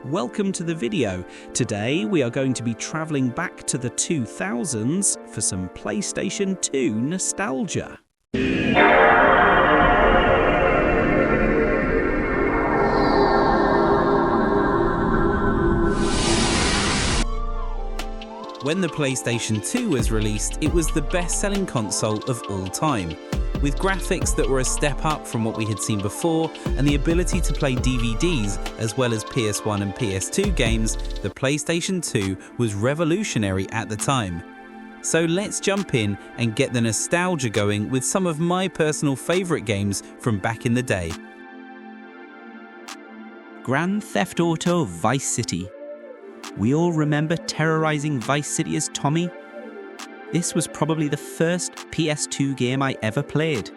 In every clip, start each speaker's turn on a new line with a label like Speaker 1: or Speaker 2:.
Speaker 1: Welcome to the video. Today we are going to be travelling back to the 2000s for some PlayStation 2 nostalgia. When the PlayStation 2 was released, it was the best-selling console of all time. With graphics that were a step up from what we had seen before and the ability to play DVDs as well as PS1 and PS2 games, the PlayStation 2 was revolutionary at the time. So let's jump in and get the nostalgia going with some of my personal favourite games from back in the day. Grand Theft Auto Vice City. We all remember terrorising Vice City as Tommy. This was probably the first PS2 game I ever played.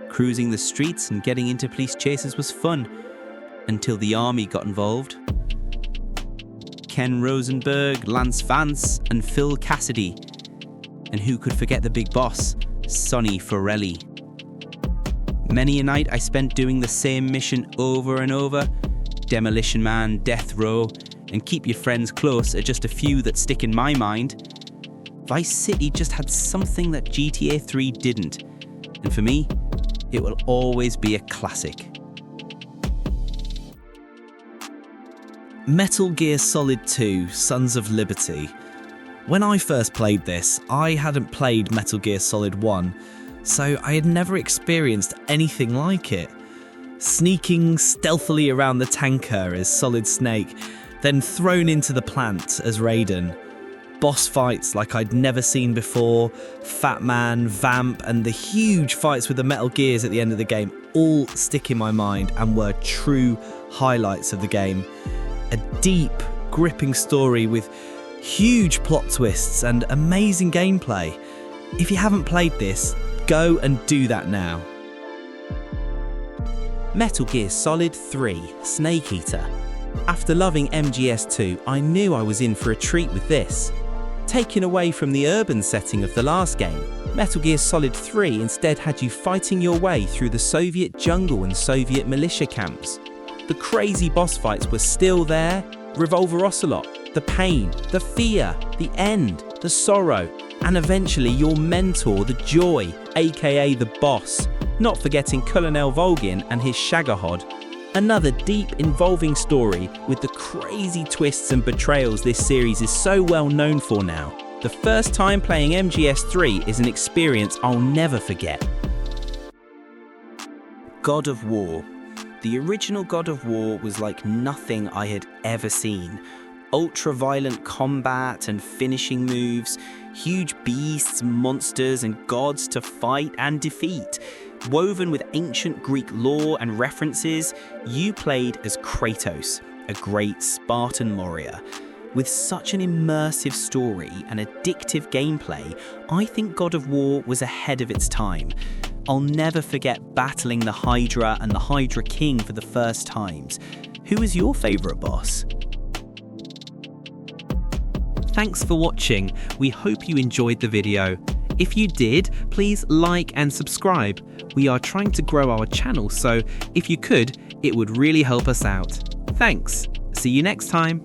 Speaker 1: Cruising the streets and getting into police chases was fun, until the army got involved. Ken Rosenberg, Lance Vance and Phil Cassidy. And who could forget the big boss, Sonny Forelli. Many a night I spent doing the same mission over and over. Demolition Man, Death Row, and Keep Your Friends Close are just a few that stick in my mind. Vice City just had something that GTA 3 didn't, and for me, it will always be a classic. Metal Gear Solid 2: Sons of Liberty. When I first played this, I hadn't played Metal Gear Solid 1, so I had never experienced anything like it. Sneaking stealthily around the tanker as Solid Snake, then thrown into the plant as Raiden. Boss fights like I'd never seen before, Fat Man, Vamp, and the huge fights with the Metal Gears at the end of the game all stick in my mind and were true highlights of the game. A deep, gripping story with huge plot twists and amazing gameplay. If you haven't played this, go and do that now. Metal Gear Solid 3: Snake Eater. After loving MGS2, I knew I was in for a treat with this. Taken away from the urban setting of the last game, Metal Gear Solid 3 instead had you fighting your way through the Soviet jungle and Soviet militia camps. The crazy boss fights were still there, Revolver Ocelot, the pain, the fear, the end, the sorrow, and eventually your mentor, the Joy, aka the boss, not forgetting Colonel Volgin and his Shagohod. Another deep, involving story with the crazy twists and betrayals this series is so well known for now. The first time playing MGS3 is an experience I'll never forget. God of War. The original God of War was like nothing I had ever seen. Ultra-violent combat and finishing moves, huge beasts, monsters and gods to fight and defeat. Woven with ancient Greek lore and references, you played as Kratos, a great Spartan warrior. With such an immersive story and addictive gameplay, I think God of War was ahead of its time. I'll never forget battling the Hydra and the Hydra King for the first times. Who was your favourite boss? Thanks for watching. We hope you enjoyed the video. If you did, please like and subscribe. We are trying to grow our channel, so if you could, it would really help us out. Thanks. See you next time.